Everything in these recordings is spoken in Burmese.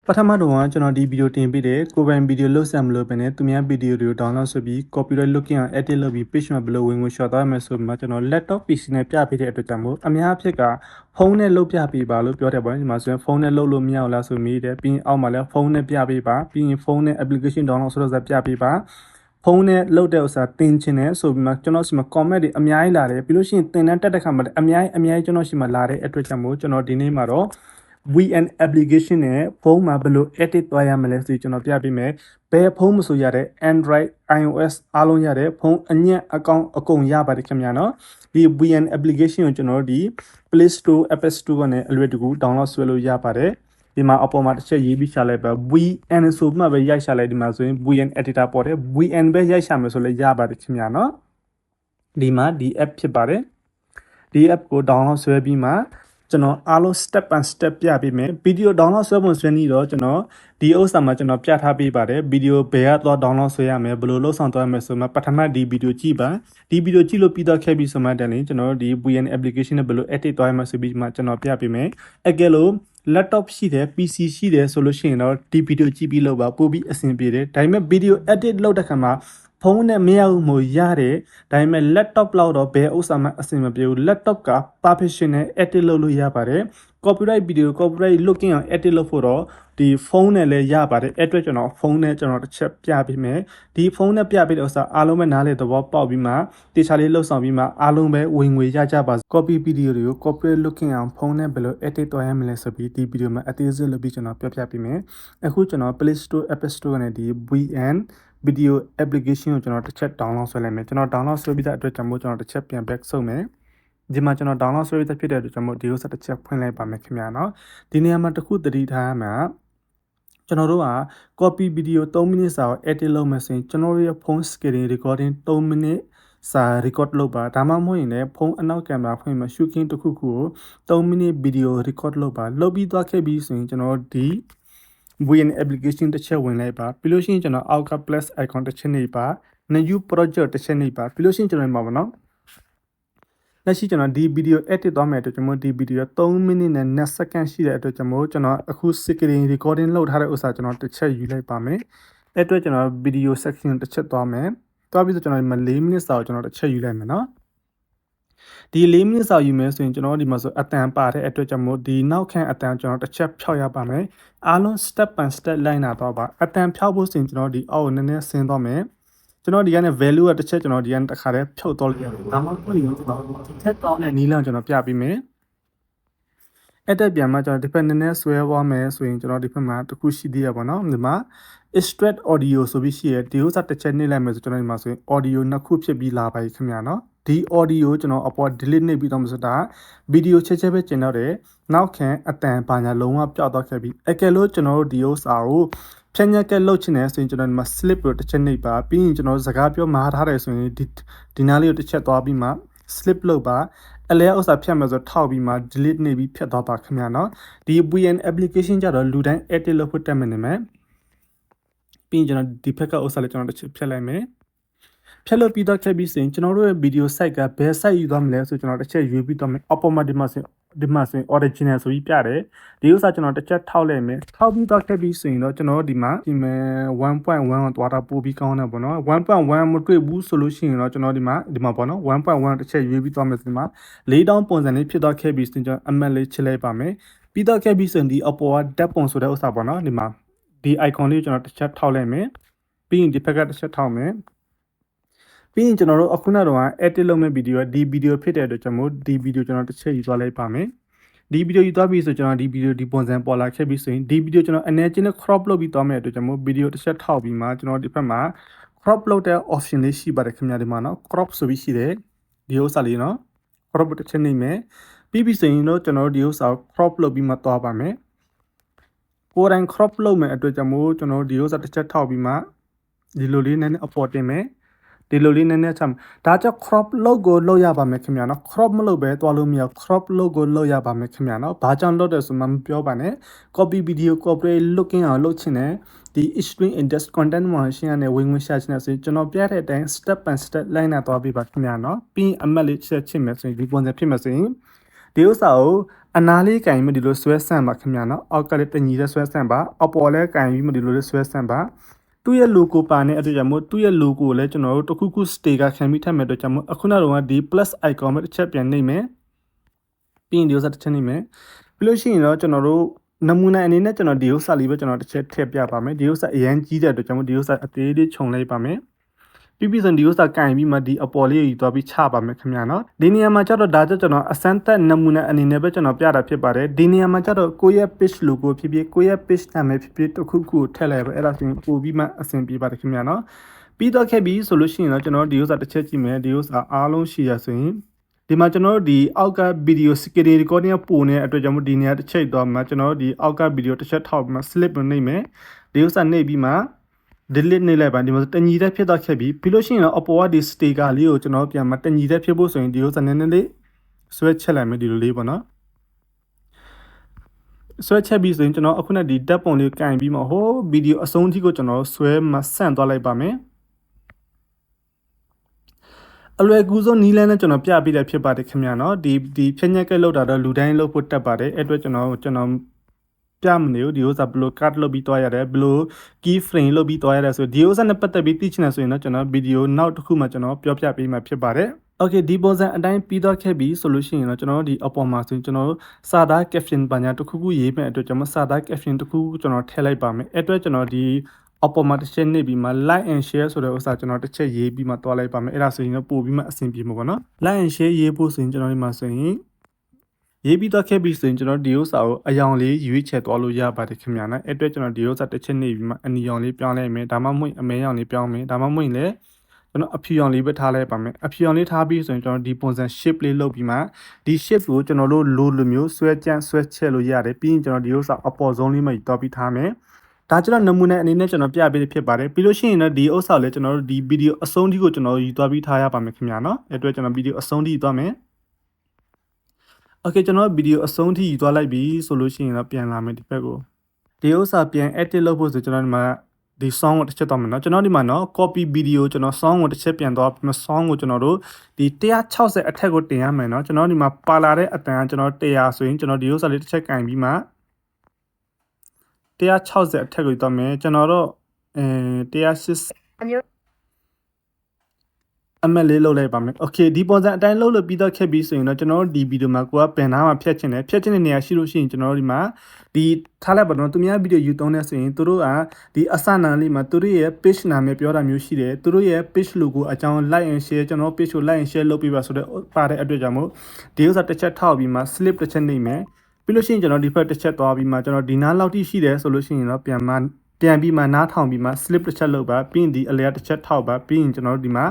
ပထမတော့ကျွန်တော်ဒီဗီဒီယိုတင်ပေးတယ်ကိုပိုင်ဗီဒီယိုလုတ်ဆက်မလို့ပဲနဲ့သူများဗီဒီယိုတွေကို download ဆိုပြီး copyright looking အောင် edit လုပ်ပြီး page မှာဘယ်လိုဝင်ဝင် short သွားမယ်ဆိုမှကျွန်တော် laptop PC နဲ့ပြပေးတဲ့အတွက်ကြောင့်မို့အများအဖြစ်ကဖုန်းနဲ့လုပ်ပြပေးပါလို့ပြောတယ်ပေါ့ဒီမှာဆိုရင်ဖုန်းနဲ့လုပ်လို့မရဘူးလားဆိုမိတယ်ပြီးရင်အောက်မှာလည်းဖုန်းနဲ့ပြပေးပါပြီးရင်ဖုန်းနဲ့ application download ဆိုတော့ပြပေးပါဖုန်းနဲ့လုပ်တဲ့ဥစ္စာတင်ချင်တယ်ဆိုပြီးမှကျွန်တော်စီမှာ comment တွေအများကြီးလာတယ်ပြီးလို့ရှိရင်တင်တန်းတက်တဲ့ခါမှာလည်းအများကြီးကျွန်တော်စီမှာလာတဲ့အတွက်ကြောင့်မို့ကျွန်တော်ဒီနေ့မှာတော့VN application နဲ့ဖုန်းမှာဘယ်လို edit သွားရမလဲဆိုပြီးကျွန်တော်ပြပေးမယ်။ဘယ်ဖုန်းမဆိုရတဲ့ Android, iOS အားလုံးရတဲ့ဖုန်းအညံ့အကောင့်အကုန်ရပါတယ်ခင်ဗျာနော်။ဒီ VN application ကိုကျွန်တော်ဒီ Play Store, App Store နဲ့အလွယ်တကူ download ဆွဲလို့ရပါတယ်။ဒီမှာအပေါ်မှာတစ်ချက်ရေးပြီးရှာလိုက်ပါ VN ဆိုမှပဲရိုက်ရှာလိုက်ဒီမှာဆိုရင် VN editor ပေါ်တယ် VN ပဲရိုက်ရှာမယ်ဆိုလည်းရပါတယ်ခင်ဗျာနော်။ဒီမှာဒီ app ဖြစ်ပါတယ်။ဒီ app ကို download ဆွဲပြီးမှကျွန်တော်အားလုံး step by step ပြပေးမယ်ဗီဒီယို download ဆွဲပုံဆွဲနည်းတော့ကျွန်တော်ဒီဥစ္စာမှာကျွန်တော်ပြထားပေးပါတယ်ဗီဒီယိုဘယ်ကတော့ download ဆွဲရမယ်ဘယ်လိုလုပ်ဆောင်သွားရမယ်ဆိုမှပထမဒီဗီဒီယိုကြည့်ပါဒီဗီဒီယိုကြည့်လို့ပြီးတော့ခဲ့ပြီဆိုမှတည်းကျွန်တော်ဒီ VN application နဲ့ဘယ်လို edit သွားရမယ်ဆိုပြီးမှကျွန်တော်ပြပေးမယ်အကယ်လို့ laptop ရှိတယ် PC ရှိတယ်ဆိုလို့ရှိရင်တော့ဒီဗီဒီယိုကြည့်ပြီးလုပ်ပါပို့ပြီးအဆင်ပြေတယ်ဒါပေမဲ့ဗီဒီယို edit လုပ်တဲ့ခါမှာဖုန်းနဲ့မရဘူးမို့ရတယ်ဒါပေမဲ့ laptop လောက်တော့ဘယ်ဥစ္စာမှအဆင်မပြေဘူး laptop က perfection နဲ့ edit လုပ်လို့ရပါတယ် copyright video copyright looking အောင် edit လုပ်ဖို့တော့ဒီဖုန်းနဲ့လည်းရပါတယ်အဲ့အတွက်ကျွန်တော်ဖုန်းနဲ့ကျွန်တော်တစ်ချက်ပြပေးမယ်ဒီဖုန်းနဲ့ပြပေးတဲ့ဥစ္စာအားလုံးပဲနားလေသဘောပေါက်ပြီးမှတေချာလေးလှုပ်ဆောင်ပြီးမှအားလုံးပဲဝင်ငွေရကြပါ copy video တွေကို copyright looking အောင်ဖုန်းနဲ့ဘယ်လို edit သွားရမလဲဆိုပြီးဒီ video မှာအသေးစိတ်လုပ်ပြီးကျွန်တော်ပြောပြပေးမယ်အခုကျွန်တော် Play Store App Store နဲ့ဒီ VN video application ကိုကျွန်တော်တစ်ချက် download ဆွဲလိုက်မယ်ကျွန်တော် download ဆွဲပြီးတဲ့အတွက်ကြောင့်မို့ကျွန်တော်တစ်ချက်ပြန် back ဆုပ်မယ်ဒီမှာကျွန်တော် download ဆွဲပြီးဖြစ်တဲ့အတွက်ကြောင့်မို့ဒီဥစ္စာတစ်ချက်ဖွင့်လိုက်ပါမယ်ခင်ဗျာနော်ဒီနေရာမှာတစ်ခုသတိထားရမှာကျွန်တော်တို့က copy video 3 minutes စာကို edit လုပ်မယ်ဆိုရင်ကျွန်တော်တို့ရဲ့ phone screen recording 3 minutes စာ record လုပ်ပါဒါမှမဟုတ်ရင်လည်းဖုန်းအနောက်ကင်မရာဖွင့်မှာ shooting တစ်ခုခုကို3 minute video record လုပ်ပါလုပ်ပြီးသွားခဲ့ပြီးဆိုရင်ကျွန်တော်ဒီ VN application တစ်ချက်ဝင်လိုက်ပါပြီးလို့ရှိရင်ကျွန်တော်အောက်က plus icon တစ်ချက်နေပါ new project တစ်ချက်နေပါပြီးလို့ရှိရင်ကျွန်တော်မှာပါနော်လက်ရှိကျွန်တော်ဒီ video edit သွားမယ်အတွက်ကျွန်တော်ဒီ video 3 minute နဲ့2 second ရှိတဲ့အတွက်ကျွန်တော်အခု screen recording လုပ်ထားတဲ့ဥစ္စာကျွန်တော်တစ်ချက်ယူလိုက်ပါမယ်အဲ့အတွက်ကျွန်တော် video section တစ်ချက်သွားမယ်သွားပြီးဆိုကျွန်တော်ဒီမှာ4 minute စာကိုကျွန်တော်တစ်ချက်ယူလိုက်မယ်နော်ဒီ4 minute စာယူမယ်ဆိုရင်ကျွန်တော်ဒီမှာဆိုအတန်ပါတဲ့အတွက်ကြောင့်မို့ဒီနောက်ခံအတန်ကျွန်တော်တစ်ချက်ဖြောက်ရပါမယ်အားလုံး step by step လိုက်နာတော့ပါအတန်ဖြောက်ဖို့ဆိုရင်ကျွန်တော်ဒီအောက်ကိုနည်းနည်းဆင်းသွားမယ်ကျွန်တော်ဒီကနေ value ကတစ်ချက်ကျွန်တော်ဒီကနေတစ်ခါတည်းဖြုတ်သွားလို့ရတယ်ဒါမှမဟုတ်ရင်ကျွန်တော်ချက်တောင်းတဲ့နီးလမ်းကျွန်တော်ပြပေးမယ်အဲ့တက်ပြန်မှကျွန်တော်ဒီဖက်နည်းနည်းဆွဲသွားမယ်ဆိုရင်ကျွန်တော်ဒီဖက်မှာတစ်ခုရှိသေးရပါတော့ဒီမှာ extract audio ဆိုပြီးရှိရဒီဥစ္စာတစ်ချက်နှိပ်လိုက်မယ်ဆိုကျွန်တော်ဒီမှာဆိုရင် audio နှစ်ခုဖြစ်ပြီးလာပါပြီခင်ဗျာနော်ဒီ audio ကျွန်တော်အပေါ် delete နှိပ်ပြီးတော့မှဆိုတာ video ချက်ပဲကျင်တော့တယ်နောက်ခံအတန်ဘာညာလုံးဝပျောက်သွားခဲ့ပြီအကယ်လို့ကျွန်တော်တို့ဒီဥစ္စာကိုဖြန့်ညက်ကလုတ်ချင်တယ်ဆိုရင်ကျွန်တော်ဒီမှာ slip ကိုတစ်ချက်နှိပ်ပါပြီးရင်ကျွန်တော်စကားပြောမှားထားတယ်ဆိုရင်ဒီနားလေးကိုတစ်ချက်သွားပြီးမှ slip လုပ်ပါအလဲဥစ္စာဖြတ်မယ်ဆိုထောက်ပြီးမှ delete နှိပ်ပြီးဖြတ်သွားပါခင်ဗျာနော်ဒီ VN application ကြတော့လူတိုင်း edit လုပ်ဖို့တက်မယ်နေမယ်ပြီးရင်ကျွန်တော်ဒီဖက်ကဥစ္စာလေးကျွန်တော်တစ်ချက်ဖြတ်လိုက်မယ်ဖြတ်လို့ပြီးတော့ခဲ့ပြီးဆိုရင်ကျွန်တော်တို့ရဲ့ video site ကဘယ် site ယူသွားမလဲဆိုကျွန်တော်တစ်ချက်ရွေးပြီးတော့မယ် automatic မှာဆိုရင် original ဆိုပြီးပြတယ်ဒီဥစ္စာကျွန်တော်တစ်ချက်ထောက်လိုက်မယ်ထောက်ပြီးတော့ခဲ့ပြီးဆိုရင်တော့ကျွန်တော်ဒီမှာဒီမဲ့ 1.1 ကိုသွားတာပို့ပြီးကောင်းတယ်ပေါ့နော် 1.1 မတွေ့ဘူးဆိုလို့ရှိရင်တော့ကျွန်တော်ဒီမှာပေါ့နော် 1.1 တစ်ချက်ရွေးပြီးသွားမယ်ဆိုဒီမှာ4000ပုံစံလေးဖြစ်တော့ခဲ့ပြီးဆိုရင်ကျွန်တော်အမှတ်လေးချလိုက်ပါမယ်ပြီးတော့ခဲ့ပြီးဆိုရင်ဒီအပေါ်က depth ပုံဆိုတဲ့ဥစ္စာပေါ့နော်ဒီမှာဒီ icon လေးကျွန်တော်တစ်ချက်ထောက်လိုက်မယ်ပြီးရင်ဒီဘက်ကတစ်ချက်ထောက်မယ်ပြီးရင်ကျွန်တော်တို့အခုနောက်တော့ edit လုပ်မဲ့ဗီဒီယိုကဒီဗီဒီယိုဖြစ်တဲ့အတွက်ကျွန်တော်ဒီဗီဒီယိုကျွန်တော်တစ်ချက်ယူသွားလိုက်ပါမယ်ဒီဗီဒီယိုယူသွားပြီဆိုကျွန်တော်ဒီဗီဒီယိုဒီပုံစံပေါ်လာခဲ့ပြီဆိုရင်ဒီဗီဒီယိုကျွန်တော်အနေချင်းနဲ့ crop လုပ်ပြီးသွားမဲ့အတွက်ကျွန်တော်ဗီဒီယိုတစ်ချက်ထောက်ပြီးမှကျွန်တော်ဒီဘက်မှာ crop လုပ်တဲ့ option လေးရှိပါတယ်ခင်ဗျာဒီမှာနော် crop ဆိုပြီးရှိတယ်ဒီဥစ္စာလေးနော် crop တစ်ချက်နေမယ်ပြီးပြီဆိုရင်တော့ကျွန်တော်ဒီဥစ္စာကို crop လုပ်ပြီးမှသွားပါမယ်ကိုယ်တိုင် crop လုပ်မဲ့အတွက်ကျွန်တော်ဒီဥစ္စာတစ်ချက်ထောက်ပြီးမှဒီလိုလေးနည်းနည်းအပေါ်တင်မယ်ဒီလိုလေးနည်းနည်းချမ်းဒါကြောင့် crop logo လုပ်ရပါမယ်ခင်ဗျာနော် crop မလုပ်ပဲတွားလို့မရ crop logo လုပ်ရပါမယ်ခင်ဗျာနော်ဘာကြောင့်လုပ်တယ်ဆိုမှမပြောပါနဲ့ copy video copyright looking အောင်လုပ်ချင်တယ်ဒီ extreme index content မှာရှင်းရတဲ့ဝင်ဝင်ရှာချင်တဲ့ဆိုရင်ကျွန်တော်ပြတဲ့အတိုင်း step by step လိုက်နာသွားပြီးပါခင်ဗျာနော်ပြီးအမှတ်လေးချက်ချင်မယ်ဆိုရင်ဒီပုံစံဖြစ်မယ်ဆိုရင်ဒီဥစ္စာကို အနားလေးကင်ပြီးမဒီလိုဆွဲဆန့်ပါခင်ဗျာနော်အောက်ကလည်းတညီတဲ့ဆွဲဆန့်ပါအပေါ်လည်းကင်ပြီးမဒီလိုလေးဆွဲဆန့်ပါသူ့ရဲ့ logo ပါနေအတွက်ကြောင့်မို့သူ့ရဲ့ logo ကိုလည်းကျွန်တော်တို့တခုခု sticker ခံပြီးထပ်မဲ့အတွက်ကြောင့်မို့အခုနောက်တော့ဒီ plus icon ပဲတစ်ချက်ပြန်နှိပ်မယ်ပြီးရင်ဒီဥစ္စာတစ်ချက်နှိပ်မယ်ပြီးလို့ရှိရင်တော့ကျွန်တော်တို့နမူနာအနေနဲ့ကျွန်တော်ဒီဥစ္စာလေးပဲကျွန်တော်တစ်ချက်ထည့်ပြပါမယ်ဒီဥစ္စာအရန်ကြီးတဲ့အတွက်ကြောင့်မို့ဒီဥစ္စာအသေးလေးခြုံလိုက်ပါမယ်ပြီးပြီဆိုဒီဥစ္စာကင်ပြီးမှဒီအပေါ်လေးကိုယူသွားပြီးချပါမယ်ခင်ဗျာနော်ဒီနေရာမှာကျတော့ဒါကျွန်တော်အစမ်းသက်နမူနာအနေနဲ့ပဲကျွန်တော်ပြတာဖြစ်ပါတယ်ဒီနေရာမှာကျတော့ကိုယ့်ရဲ့ page logo ဖြစ်ဖြစ်ကိုယ့်ရဲ့ page နာမည်ဖြစ်ဖြစ်တစ်ခုခုထည့်လိုက်ပဲအဲ့ဒါဆိုရင်ပို့ပြီးမှအဆင်ပြေပါတယ်ခင်ဗျာနော်ပြီးတော့ခဲ့ပြီဆိုလို့ရှိရင်တော့ကျွန်တော်ဒီဥစ္စာတစ်ချက်ကြည့်မယ်ဒီဥစ္စာအားလုံးရှိရဆိုရင်ဒီမှာကျွန်တော်တို့ဒီအောက်က video screen recording ပို့နေတဲ့အတွက်ကြောင့်မို့ဒီနေရာတစ်ချက်သွားမှာကျွန်တော်တို့ဒီအောက်က video တစ်ချက်ထောက်ပြီးမှ slip နှိပ်မယ်ဒီဥစ္စာနှိပ်ပြီးမှ delete နှိပ်လိုက်ပါဒီမှာတညီတဲ့ဖြစ်တော့ခဲ့ပြီပြီးလို့ရှိရင်တော့အပေါ်ကဒီ sticker လေးကိုကျွန်တော်ပြန်မတညီတဲ့ဖြစ်ဖို့ဆိုရင်ဒီဥစ္စာနည်းနည်းလေးဆွဲချက်လိုက်မယ်ဒီလိုလေးပေါ့နော်ဆွဲချက်ပြီးဆိုရင်ကျွန်တော်အခုနဒီဓာတ်ပုံလေးကိုကင်ပြီးမှဟို video အဆုံးထိကိုကျွန်တော်ဆွဲမဆန့်သွားလိုက်ပါမယ်အလွယ်ကူဆုံးနီးလန်းနဲ့ကျွန်တော်ပြပေးတယ်ဖြစ်ပါတယ်ခင်ဗျာနော်ဒီဖြည့်ညက်ကလောက်တာတော့လူတိုင်းလောက်ဖို့တက်ပါတယ်အဲ့အတွက်ကျွန်တော်ပြမနေဘူးဒီဥစ္စာဘယ်လို cut လုပ်ပြီးတွားရတယ်ဘယ်လို key frame လုပ်ပြီးတွားရတယ်ဆိုဒီဥစ္စာနဲ့ပတ်သက်ပြီးသိချင်တယ်ဆိုရင်တော့ကျွန်တော်ဗီဒီယိုနောက်တစ်ခုမှကျွန်တော်ပြောပြပေးမှာဖြစ်ပါတယ်Okay ဒီပုံစံအတိုင်းပြီးတော့ခဲ့ပြီဆိုလို့ရှိရင်တော့ကျွန်တော်တို့ဒီအပေါ်မှာဆိုရင်ကျွန်တော်တို့စာသား caption ပညာတစ်ခုခုရေးမဲ့အတွက်ကျွန်တော်စာသား caption တစ်ခုခုကျွန်တော်ထည့်လိုက်ပါမယ်အဲ့အတွက်ကျွန်တော်ဒီအပေါ်မှာတစ်ချက်နှိပ်ပြီးမှ like and share ဆိုတဲ့ဥစ္စာကျွန်တော်တစ်ချက်ရေးပြီးမှတွားလိုက်ပါမယ်အဲ့ဒါဆိုရင်တော့ပို့ပြီးမှအဆင်ပြေမှာပေါ့နော် like and share ရေးဖို့ဆိုရင်ကျွန်တော်ဒီမှာဆိုရင်ရေးပြီးတော့ခဲ့ပြီဆိုရင်ကျွန်တော်ဒီဥစ္စာကိုအယောင်လေးရွေးချယ်သွားလို့ရပါတယ်ခင်ဗျာနော်အဲ့အတွက်ကျွန်တော်ဒီဥစ္စာတစ်ချက်နှိပ်ပြီးမှအနီရောင်လေးပြောင်းလိုက်မယ်ဒါမှမဟုတ်အမဲရောင်လေးပြောင်းမယ်ဒါမှမဟုတ်လည်းကျွန်တော်အဖြူရောင်လေးပဲထားလိုက်ပါမယ်အဖြူရောင်လေးထားပြီးဆိုရင်ကျွန်တော်ဒီပုံစံ shape လေးလုပ်ပြီးမှဒီ shape ကိုကျွန်တော်တို့လိုမျိုးဆွဲကြမ်းဆွဲချက်လို့ရတယ်ပြီးရင်ကျွန်တော်ဒီဥစ္စာအပေါ်ဆုံးလေးမှတွားပြီးထားမယ်ဒါကျွန်တော်နမူနာအနေနဲ့ကျွန်တော်ပြပေးဖြစ်ပါတယ်ပြီးလို့ရှိရင်တော့ဒီဥစ္စာကိုလည်းကျွန်တော်တို့ဒီဗီဒီယိုအဆုံးထိကိုကျွန်တော်ယူသွားပြီးထားရပါမယ်ခင်ဗျာနော်အဲ့အတွက်ကျွန်တော်ဗီဒီယိုအဆုံးထိယူသွားမယ်Okay ကျွန်တော်ဗီဒီယိုအဆုံးထိယူသွားလိုက်ပြီဆိုလို့ရှိရင်တော့ပြန်လာမယ်ဒီဘက်ကိုဒီဥစ္စာပြန် edit လုပ်ဖို့ဆိုကျွန်တော်ဒီမှာဒီ song ကိုတစ်ချက်တော့မယ်เนาะကျွန်တော်ဒီမှာเนาะ copy video ကျွန်တော် song ကိုတစ်ချက်ပြန်သွားပြီး song ကိုကျွန်တော်တို့ဒီ160အထက်ကိုတင်ရမယ်เนาะကျွန်တော်ဒီမှာပါလာတဲ့အတန်ကျွန်တော်100ဆိုရင်ကျွန်တော်ဒီဥစ္စာလေးတစ်ချက်ကင်ပြီးမှ160အထက်ကိုသွားမယ်ကျွန်တော်တော့180အမက်လေးလုပ်လိုက်ပါမယ်။ Okay ဒီပုံစံအတိုင်းလုပ်လို့ပြီးတော့ခဲ့ပြီဆိုရင်တော့ကျွန်တော်တို့ဒီဗီဒီယိုမှာကိုကပင်နာမှာဖြတ်ချင်တယ်။ဖြတ်ချင်တဲ့နေရာရှိလို့ရှိရင်ကျွန်တော်တို့ဒီမှာဒီထားလိုက်ပါတော့သူများဗီဒီယိုယူသုံးနေဆိုရင်သူတို့ကဒီအစနာလေးမှာသူတို့ရဲ့ page နာမည်ပြောတာမျိုးရှိတယ်။သူတို့ရဲ့ page logo အကြောင်း like and share ကျွန်တော် page ကို like and share လုပ်ပေးပါဆိုတော့ပါတဲ့အတွက်ကြောင့်မို့ဒီဥစ္စာတစ်ချက်ထောက်ပြီးမှ slip တစ်ချက်နှိပ်မယ်။ပြီးလို့ရှိရင်ကျွန်တော်ဒီဘက်တစ်ချက်သွားပြီးမှကျွန်တော်ဒီနားလောက်ထိရှိတယ်ဆိုလို့ရှိရင်တော့ပြန်ပြီးမှနားထောင်ပြီးမှ slip တစ်ချက်လုပ်ပါပြီးရင်ဒီအလဲတစ်ချက်ထောက်ပါပြီးရင်ကျွန်တော်တို့ဒီမှာ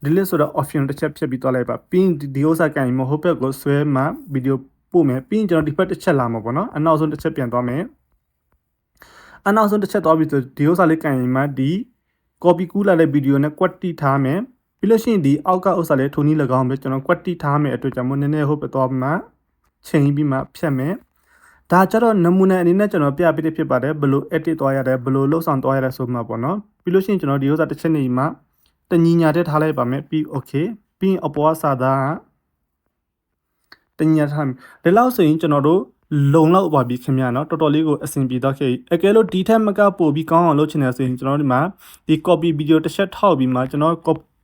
delete ဆိုတော့ option တစ်ချက်ဖြတ်ပြီးသွားလိုက်ပါပြီးဒီဥစ္စာကန်မဟုတ်ဘက်ကိုဆွဲမှဗီဒီယိုပို့မယ်ပြီးရင်ကျွန်တော်ဒီဘက်တစ်ချက်လာမှာပေါ့နော်အနောက်ဆုံးတစ်ချက်ပြန်သွားမယ်အနောက်ဆုံးတစ်ချက်သွားပြီးဆိုဒီဥစ္စာလေးကန်မှဒီ copy ကူးလာတဲ့ဗီဒီယိုနဲ့ quality ထားမယ်ပြီးလို့ရှိရင်ဒီအောက်ကဥစ္စာလေးထုံနည်း၎င်းပဲကျွန်တော် quality ထားမယ်အတွက်ကြောင့်မို့နည်းနည်းဟုတ်ပဲသွားမှချိန်ပြီးမှဖြတ်မယ်ဒါကြတော့နမူနာအနေနဲ့ကျွန်တော်ပြပေးဖြစ်ပါတယ်ဘယ်လို edit သွားရတယ်ဘယ်လိုလှုပ်ဆောင်သွားရတယ်ဆိုမှပေါ့နော်ပြီးလို့ရှိရင်ကျွန်တော်ဒီဥစ္စာတစ်ချက်နေမှတညီညာတဲ့ထားလိုက်ပါမယ်ပြီး okay ပြီးအပေါ်စာသားတညီညာထားဒီလောက်ဆိုရင်ကျွန်တော်တို့လုံလောက်ပါပြီခင်ဗျာနော်တော်တော်လေးကိုအဆင်ပြေတော့ခဲ့အကယ်လို့ဒီထက်မကပို့ပြီးကောင်းအောင်လုပ်ချင်တယ်ဆိုရင်ကျွန်တော်ဒီမှာဒီ copy video တစ်ချက်ထောက်ပြီးမှကျွန်တော်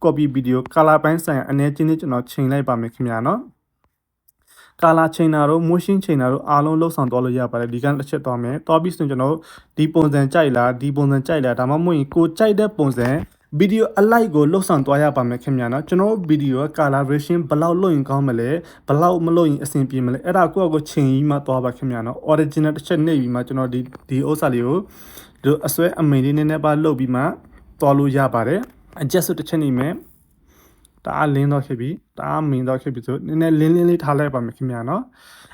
copy video color ပိုင်းဆိုင်အနေချင်းလေးကျွန်တော်ချိန်လိုက်ပါမယ်ခင်ဗျာနော်color ချိန်တာတို့ motion ချိန်တာတို့အားလုံးလှုပ်ဆောင်သွားလို့ရပါတယ်ဒီကတစ်ချက်သွားမယ်သွားပြီးဆိုရင်ကျွန်တော်ဒီပုံစံကြိုက်လားဒီပုံစံကြိုက်လားဒါမှမဟုတ်ရင်ကိုကြိုက်တဲ့ပုံစံဗီဒီယိုအလိုက်ကိုလှုပ်ဆောင်သွားရပါမယ်ခင်ဗျာနော်ကျွန်တော်ဗီဒီယိုက coloration ဘယ်လောက်လုပ်ရင်ကောင်းမလဲဘယ်လောက်မလုပ်ရင်အဆင်ပြေမလဲအဲ့ဒါကိုယ့်အကိုချိန်ပြီးမှသွားပါခင်ဗျာနော် original တစ်ချက်နှိပ်ပြီးမှကျွန်တော်ဒီဥစ္စာလေးကိုဒီအစွဲအမိန်လေးနည်းနည်းပါလုပ်ပြီးမှသွားလို့ရပါတယ် adjust တစ်ချက်နှိပ်မယ်တအားလင်းတော့ခဲ့ပြီတအားမင်းတော့ခဲ့ပြီဆိုနည်းနည်းလင်းလေးထားလိုက်ပါမယ်ခင်ဗျာနော်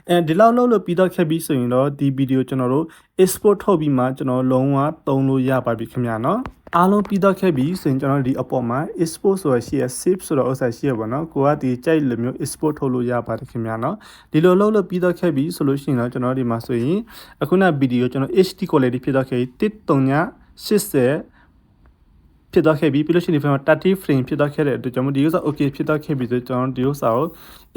အဲဒီလောက်လုပ်လို့ပြီးတော့ခဲ့ပြီဆိုရင်တော့ဒီဗီဒီယိုကျွန်တော်တို့ export ထုတ်ပြီးမှကျွန်တော်လုံးဝသုံးလို့ရပါပြီခင်ဗျာနော်အားလုံးပြီးတော့ခဲ့ပြီဆိုရင်ကျွန်တော်ဒီအပေါ်မှာ export ဆိုတာရှိရ save ဆိုတော့ဥစ္စာရှိရပါတော့ကိုကဒီကြိုက်လိုမျိုး export ထုတ်လို့ရပါတယ်ခင်ဗျာနော်ဒီလိုလုပ်လို့ပြီးတော့ခဲ့ပြီဆိုလို့ရှိရင်တော့ကျွန်တော်ဒီမှာဆိုရင်အခုနဗီဒီယိုကျွန်တော် HD quality ဖြစ်တော့ခဲ့1.380 ဖြစ်သွားခဲ့ပြီပြီးလို့ရှိရင်ဒီ frame မှာ30 frame ဖြစ်သွားခဲ့တဲ့အတွက်ကြောင့်မို့ဒီဥစ္စာ okay ဖြစ်သွားခဲ့ပြီဆိုကျွန်တော်ဒီဥစ္စာကို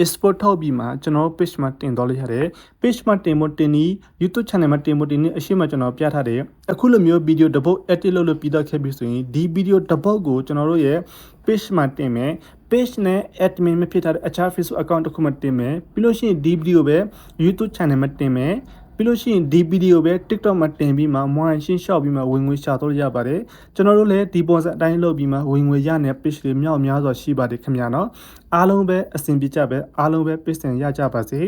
export ထောက်ပြီးမှကျွန်တော် page မှာတင်သွားလိုက်ရတယ် page မှာတင်ဖို့တင်ပြီး YouTube channel မှာတင်ဖို့တင်နေအရှိမကျွန်တော်ပြထားတယ်အခုလိုမျိုး video တစ်ပုတ် edit လုပ်လို့ပြီးသွားခဲ့ပြီဆိုရင်ဒီ video တစ်ပုတ်ကိုကျွန်တော်တို့ရဲ့ page မှာတင်မယ် page နဲ့ admin မဖြစ်ထားတဲ့အခြား Facebook account တစ်ခုမှတင်မယ်ပြီးလို့ရှိရင်ဒီ video ပဲ YouTube channel မှာတင်မယ်ပြီးလို့ရှိရင်ဒီ video ပဲ TikTok မှာတင်ပြီးမှမွန်ရှင်းရှော့ပြီးမှဝင်ငွေရှာတော့ရပါတယ်ကျွန်တော်တို့လည်းဒီပုံစံအတိုင်းလုပ်ပြီးမှဝင်ငွေရတဲ့ page တွေမြောက်များစွာရှိပါတယ်ခင်ဗျာနော်အားလုံးပဲအဆင်ပြေကြပဲအားလုံးပဲ page တင်ရကြပါစေ